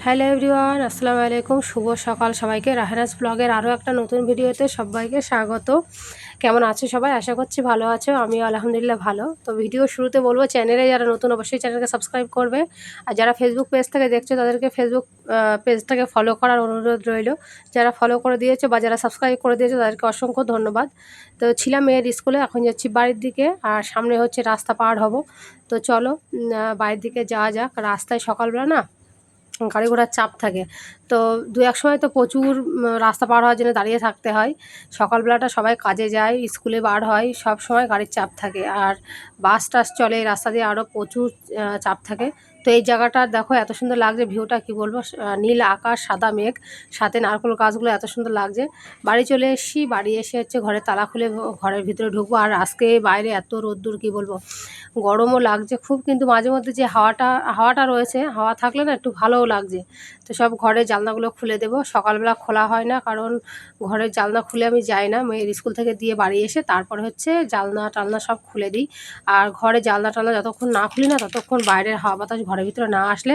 Hello everyone, আসসালামু আলাইকুম। শুভ সকাল সবাইকে। রাহেনাজ ব্লগের আরও একটা নতুন ভিডিওতে সবাইকে স্বাগত। কেমন আছো সবাই? আশা করছি ভালো আছো। আমিও আলহামদুলিল্লাহ ভালো। তো ভিডিও শুরুতে বলবো, চ্যানেলে যারা নতুন অবশ্যই চ্যানেলকে সাবস্ক্রাইব করবে, আর যারা ফেসবুক পেজ থেকে দেখছো তাদেরকে ফেসবুক পেজটাকে ফলো করার অনুরোধ রইল। যারা ফলো করে দিয়েছো বা যারা সাবস্ক্রাইব করে দিয়েছো তাদেরকে অসংখ্য ধন্যবাদ। তো ছিলাম মেয়ের স্কুলে, এখন যাচ্ছি বাড়ির দিকে, আর সামনে হচ্ছে রাস্তা পার হব। তো চলো বাড়ির দিকে যাওয়া যাক। রাস্তায় সকালবেলা না গাড়ি ঘোড়ার চাপ থাকে, তো দু এক সময় তো প্রচুর রাস্তা পার হওয়ার জন্য দাঁড়িয়ে থাকতে হয়। সকালবেলাটা সবাই কাজে যায়, স্কুলে বার হয়, সব সময় গাড়ির চাপ থাকে, আর বাস টাস চলে এই রাস্তা দিয়ে, আরও প্রচুর চাপ থাকে। তো এই জায়গাটা দেখো এত সুন্দর লাগছে, ভিউটা কি বলবো, নীল আকাশ, সাদা মেঘ, সাথে নারকেল গাছগুলো এত সুন্দর লাগছে। বাড়ি চলে এসেছি, বাড়ি এসে হচ্ছে ঘরে তালা খুলে ঘরের ভিতরে ঢুকবো। আর আজকে বাইরে এত রোদ্দুর কি বলবো, গরমও লাগছে খুব, কিন্তু মাঝে মধ্যে যে হাওয়াটা রয়েছে, হাওয়া থাকলে না একটু ভালোও লাগছে। তো সব ঘরের জানলাগুলো খুলে দেবো। সকালবেলা খোলা হয় না, কারণ ঘরের জানলা খুলে আমি যাই না। মেয়ের স্কুল থেকে দিয়ে বাড়ি এসে তারপরে হচ্ছে জানলা টালনা সব খুলে দিই। আর ঘরে জানলা টালনা যতক্ষণ না খুলি না, ততক্ষণ বাইরের হাওয়া বাতাস ঘরের ভিতরে না আসলে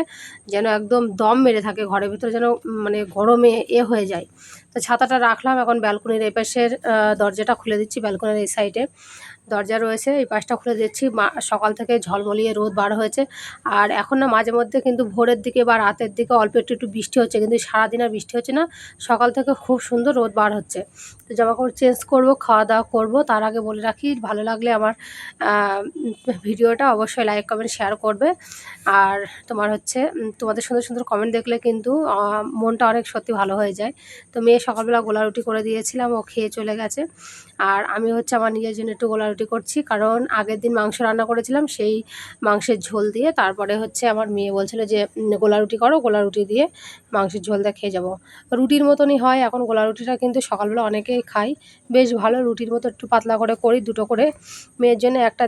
যেন একদম দম মেরে থাকে ঘরের ভিতরে, যেন মানে গরমে হয়ে যায়। তো ছাতাটা রাখলাম, এখন ব্যালকনির এই পাশের দরজাটা খুলে দিচ্ছি। ব্যালকনির এই সাইডে দরজা রয়েছে, এই পাশটা খুলে দিচ্ছি। সকাল থেকে ঝলমলিয়ে রোদ বার হয়েছে। আর এখন না মাঝে মধ্যে কিন্তু ভোরের দিকে বা রাতের দিকে অল্প একটু একটু বৃষ্টি হচ্ছে, কিন্তু সারাদিন আর বৃষ্টি হচ্ছে না। সকাল থেকে খুব সুন্দর রোদ বার হচ্ছে। তো জামাকাপড় চেঞ্জ করব, খাওয়া দাওয়া করব। তার আগে বলে রাখি, ভালো লাগলে আমার ভিডিওটা অবশ্যই লাইক কমেন্ট শেয়ার করবে। আর তোমার হচ্ছে তোমাদের সুন্দর সুন্দর কমেন্ট দেখলে কিন্তু মনটা অনেক সত্যি ভালো হয়ে যায়। তো মেয়ে সকালবেলা গোলা রুটি করে দিয়েছিলাম, ও খেয়ে চলে গেছে। আর আমি হচ্ছে আমার নিজের জন্য একটু গোলা রুটি করছি, কারণ আগের দিন মাংস রান্না করেছিলাম, সেই মাংসের ঝোল দিয়ে তারপরে হচ্ছে আমার মেয়ে বলছিল যে গোলা রুটি করো, গোলা রুটি দিয়ে মাংসের ঝোল দিয়ে খেয়ে যাবো। রুটির মতনই হয় এখন গোলা রুটিটা, কিন্তু সকালবেলা অনেকেই খায়, বেশ ভালো। রুটির মতো একটু পাতলা করে করি, দুটো করে। মেয়ের জন্য একটা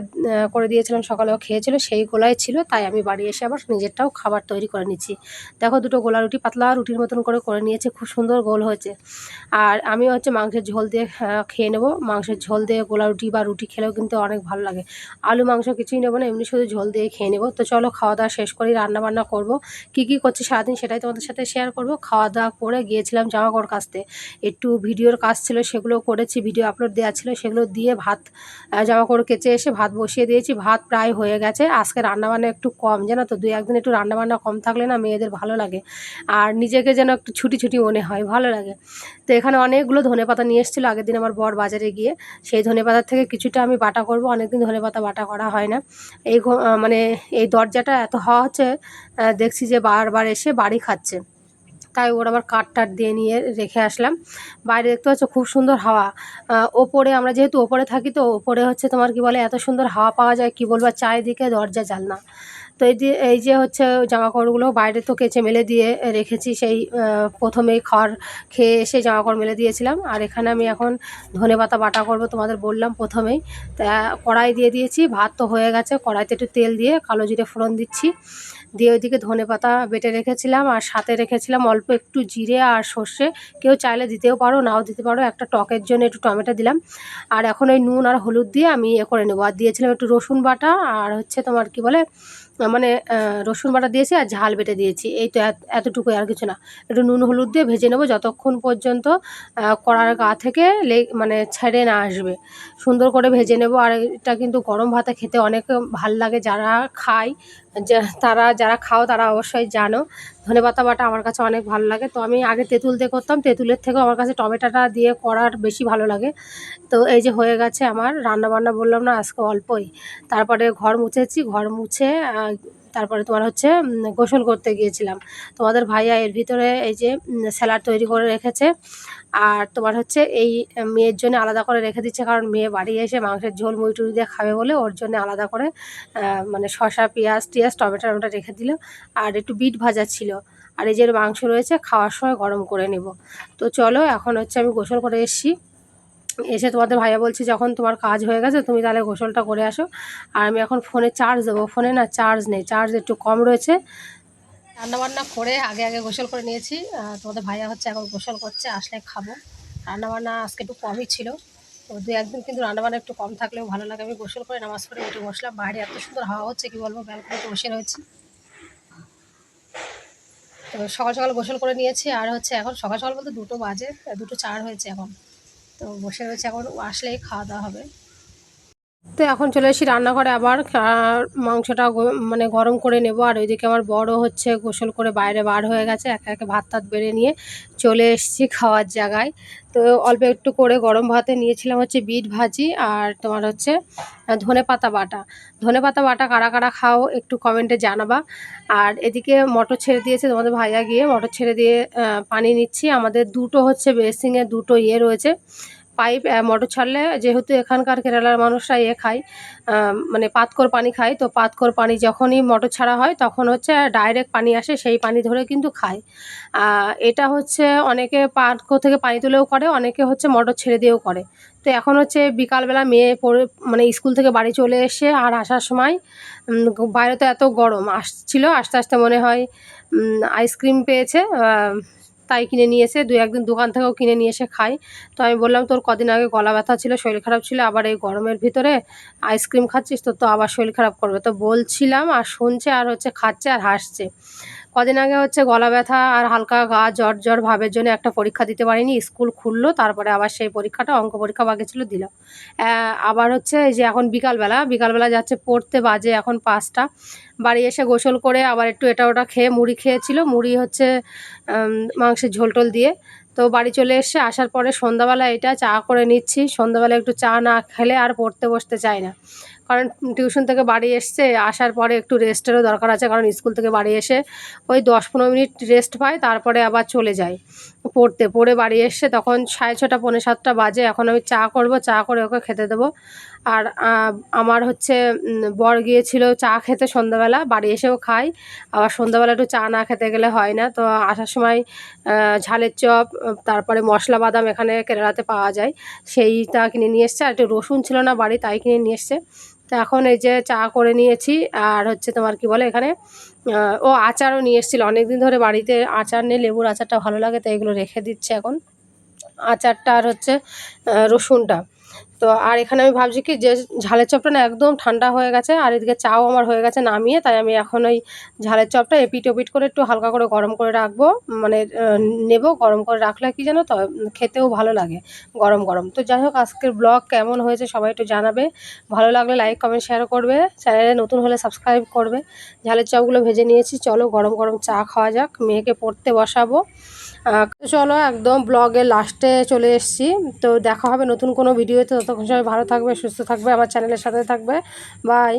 করে দিয়েছিলাম, সকালেও খেয়েছিল, সেই গোলাই ছিল, তাই আমি বাড়ি এসে আবার নিজেরটাও খাবার তৈরি করে নিচ্ছি। দেখো, দুটো গোলা রুটি পাতলা রুটির মতন করে নিয়েছে, খুব সুন্দর গোল হয়েছে। আর আমি হচ্ছে মাংসের ঝোল দিয়ে খেয়ে নেবো। মাংসের ঝোল দিয়ে গোলা রুটি বা রুটি খেলেও কিন্তু অনেক ভালো লাগে। আলু মাংস কিছুই নেবো না, এমনি শুধু ঝোল দিয়ে খেয়ে নেবো। তো চলো খাওয়া দাওয়া শেষ করি, রান্নাবান্না করবো। কী করছি সারাদিন সেটাই তোমাদের সাথে শেয়ার করবো। খাওয়া দাওয়া করে গিয়েছিলাম জামাকাপড় কাচতে, একটু ভিডিওর কাজ ছিল, সেগুলো করেছি, ভিডিও আপলোড দেওয়া ছিল, সেগুলো দিয়ে ভাত জামাকাপড় কেচে এসে ভাত বসিয়ে দিয়েছি। ভাত প্রায় হয়ে গেছে। আজকে রান্নাবান্না একটু কম, জানো তো, দু একদিন একটু রান্নাবান্না কম থাকলে না মেয়েদের ভালো লাগে, আর নিজেকে যেন একটু ছুটি ছুটি মনে হয়, ভালো লাগে। তো এখানে অনেকগুলো ধনেপাতা নিয়ে এসেছিলো আগের দিন আমার বর বাজারে গিয়ে, সেই ধনেপাতার থেকে কিছুটা আমি বাটা করব। অনেকদিন ধনেপাতা বাটা করা হয় না। মানে এই দরজাটা এত হাওয়া হচ্ছে, দেখছি যে বারবার এসে বাড়ি খাচ্ছে, তাই ওর আবার কাঠ টাট দিয়ে নিয়ে রেখে আসলাম। বাইরে দেখতে পাচ্ছ খুব সুন্দর হাওয়া। ওপরে আমরা যেহেতু ওপরে থাকি, তো ওপরে হচ্ছে তোমার কি বলে, এত সুন্দর হাওয়া পাওয়া যায় কি বলবো, চারিদিকে দরজা জানলা। তো এই যে হচ্ছে জামাকাপড়গুলো বাইরে তো কেচে মেলে দিয়ে রেখেছি, সেই প্রথমেই খেয়ে এসে জামাকাপড় মেলে দিয়েছিলাম। আর এখানে আমি এখন ধনেপাতা বাটা করব, তোমাদের বললাম প্রথমেই। তা কড়াই দিয়ে দিয়েছি, ভাত তো হয়ে গেছে, কড়াইতে একটু তেল দিয়ে কালো জিরে ফোড়ন দিচ্ছি, দিয়ে ওইদিকে ধনেপাতা বেটে রেখেছিলাম, আর সাথে রেখেছিলাম অল্প একটু জিরে আর সর্ষে। কেউ চাইলে দিতেও পারো, নাও দিতে পারো, একটা টকের জন্য একটু টমেটো দিলাম। আর এখন ওই নুন আর হলুদ দিয়ে আমি করে নেবো। আর দিয়েছিলাম একটু রসুন বাটা, আর হচ্ছে তোমার কি বলে, মানে রসুন বাটা দিয়েছি আর ঝাল বেটে দিয়েছি, এই তো এতটুকুই, আর কিছু না। একটু নুন হলুদ দিয়ে ভেজে নেবো যতক্ষণ পর্যন্ত কড়ার গা থেকে মানে ছেড়ে না আসবে, সুন্দর করে ভেজে নেব। আর এটা কিন্তু গরম ভাতে খেতে অনেক ভাল লাগে, যারা খায়, যারা খাও তারা অবশ্যই জানো। ধনেপাতা বাটা আমার কাছে অনেক ভালো লাগে। তো আমি আগে তেঁতুল দিয়ে করতাম, তেঁতুলের থেকেও আমার কাছে টমেটোটা দিয়ে করার বেশি ভালো লাগে। তো এই যে হয়ে গেছে আমার রান্নাবান্না, বললাম না আজকে অল্পই। তারপরে ঘর মুছেছি, ঘর মুছে তারপরে তোমার হচ্ছে গোসল করতে গিয়েছিলাম। তোমাদের ভাইয়া এর ভিতরে এই যে স্যালাড তৈরি করে রেখেছে। আর তোমার হচ্ছে এই মেয়ের জন্য আলাদা করে রেখে দিচ্ছে, কারণ মেয়ে বাড়ি এসে মাংসের ঝোল মুড়ি টুড়ি দিয়ে খাবে বলে ওর জন্য আলাদা করে মানে শসা পেঁয়াজ টিয়াজ টমেটো টমেটো রেখে দিল। আর একটু বিট ভাজা ছিল। আর এই যে মাংস রয়েছে, খাওয়ার সময় গরম করে নেব। তো চলো, এখন হচ্ছে আমি গোসল করে এসেছি। এসে তোমাদের ভাইয়া বলছি, যখন তোমার কাজ হয়ে গেছে তুমি তাহলে গোসলটা করে আসো। আর আমি এখন ফোনে চার্জ দেবো, ফোনে না চার্জ নেই, চার্জ একটু কম রয়েছে। রান্নাবান্না করে আগে আগে গোসল করে নিয়েছি। তোমাদের ভাইয়া হচ্ছে এখন গোসল করছে, আসলে খাবো। রান্নাবান্না আজকে একটু কমই ছিল, তো দু একদিন কিন্তু রান্নাবান্না একটু কম থাকলেও ভালো লাগে। আমি গোসল করে নামাজ পড়ে উঠে বসলাম, বাইরে এত সুন্দর হাওয়া হচ্ছে কি বলবো, ব্যালকনিতে বসে রয়েছি। তো সকাল সকাল গোসল করে নিয়েছি, আর হচ্ছে এখন সকাল সকাল বলতে 2টো বাজে, 2:04 হয়েছে এখন। তো বসে রয়েছে, এখন আসলেই খাওয়া দাওয়া হবে। তো এখন চলে এসেছি রান্নাঘরে আবার, মাংসটা মানে গরম করে নেব। আর ওইদিকে আমার বড় হচ্ছে গোসল করে বাইরে বার হয়ে গেছে, একে একে ভাত টাত বেড়ে নিয়ে চলে এসেছি খাওয়ার জায়গায়। তো অল্প একটু করে গরম ভাতে নিয়েছিলাম হচ্ছে বিট ভাজি, আর তোমার হচ্ছে ধনেপাতা বাটা। ধনেপাতা বাটা কারা কারা খাও একটু কমেন্টে জানাবা। আর এদিকে মটর ছেড়ে দিয়েছে তোমাদের ভাইয়া গিয়ে, মটর ছেড়ে দিয়ে পানি নিচ্ছি। আমাদের দুটো হচ্ছে বেসিংয়ে দুটো ইয়ে রয়েছে পাইপ। মোটর ছাড়লে যেহেতু এখানকার কেরালার মানুষরা খায়, মানে পাতকর পানি খায়, তো পাতকর পানি যখনই মোটর ছাড়া হয় তখন হচ্ছে ডাইরেক্ট পানি আসে, সেই পানি ধরে কিন্তু খায়। এটা হচ্ছে অনেকে পাতকর থেকে পানি তুলেও করে, অনেকে হচ্ছে মোটর ছেড়ে দিয়েও করে। তো এখন হচ্ছে বিকালবেলা মেয়ে পড়ে মানে স্কুল থেকে বাড়ি চলে এসে আর আসার সময় বাইরে তো এত গরম আসছিল, আস্তে আস্তে মনে হয় আইসক্রিম পেয়েছে, তাই কিনে নিয়ে এসে 2-1 দিন দোকান থেকেও কিনে নিয়ে এসে খাই। তো আমি বললাম, তোর কদিন আগে গলা ব্যথা ছিল, শরীর খারাপ ছিল, আবার এই গরমের ভিতরে আইসক্রিম খাচ্ছিস, তোর তো আবার শরীর খারাপ করবে। তো বলছিলাম আর শুনছে আর হচ্ছে খাচ্ছে আর হাসছে। কদিন আগে হচ্ছে গলা ব্যথা আর হালকা গা জ্বর জ্বর ভাবের জন্য একটা পরীক্ষা দিতে পারিনি, স্কুল খুললো, তারপরে আবার সেই পরীক্ষাটা অঙ্ক পরীক্ষা বাকি ছিল, দিল। আবার হচ্ছে এই যে এখন বিকালবেলা যাচ্ছে পড়তে, বাজে এখন 5টা। বাড়ি এসে গোসল করে আবার একটু এটা ওটা খেয়ে মুড়ি খেয়েছিল, মুড়ি হচ্ছে মাংসের ঝোল টোল দিয়ে। তো বাড়ি চলে এসে আসার পরে সন্ধ্যাবেলা এটা চা করে নিচ্ছি। সন্ধ্যাবেলা একটু চা না খেলে আর পড়তে বসতে চায় না, কারণ টিউশন থেকে বাড়ি এসছে, আসার পরে একটু রেস্টেরও দরকার আছে, কারণ স্কুল থেকে বাড়ি এসে ওই 10-15 মিনিট রেস্ট পায়, তারপরে আবার চলে যায় পড়তে। পড়ে বাড়ি এসছে তখন 6:30 পৌনে 7টা বাজে। এখন আমি চা করব, চা করে ওকে খেতে দেবো। আর আমার হচ্ছে বর গিয়েছিল চা খেতে সন্ধ্যাবেলা, বাড়ি এসেও খাই। আবার সন্ধ্যাবেলা একটু চা না খেতে গেলে হয় না। তো আসার সময় ঝালের চপ, তারপরে মশলা বাদাম এখানে কেরালাতে পাওয়া যায়, সেইটা কিনে নিয়ে এসছে। আর একটু রসুন ছিল না বাড়ি, তাই কিনে নিয়ে এসছে। তো এখন এই যে চা করে নিয়েছি, আর হচ্ছে তোমার কি বলে এখানে ও আচারও নিয়ে এসেছিলো। অনেক দিন ধরে বাড়িতে আচার নেই, লেবুর আচারটা ভালো লাগে, তো এগুলো রেখে দিচ্ছে এখন, আচারটা আর হচ্ছে রসুনটা। তো আর এখানে আমি ভাবছি কি যে ঝালের চপটা না একদম ঠান্ডা হয়ে গেছে, আর এদিকে চাও আমার হয়ে গেছে নামিয়ে, তাই আমি এখন ওই ঝালের চপটা এপিট ওপিট করে একটু হালকা করে গরম করে রাখবো, মানে নেব। গরম করে রাখলে কি জানো তো খেতেও ভালো লাগে গরম গরম। তো যাই হোক, আজকের ব্লগ কেমন হয়েছে সবাই একটু জানাবে, ভালো লাগলে লাইক কমেন্ট শেয়ার করবে, চ্যানেলে নতুন হলে সাবস্ক্রাইব করবে। ঝালের চপগুলো ভেজে নিয়েছি, চলো গরম গরম চা খাওয়া যাক, মেয়েকে পড়তে বসাবো। চলো একদম ব্লগের লাস্টে চলে এসেছি। তো দেখা হবে নতুন কোনো ভিডিওতে, ততক্ষণ সবাই ভালো থাকবে, সুস্থ থাকবে, আমার চ্যানেলের সাথে থাকবে। বাই।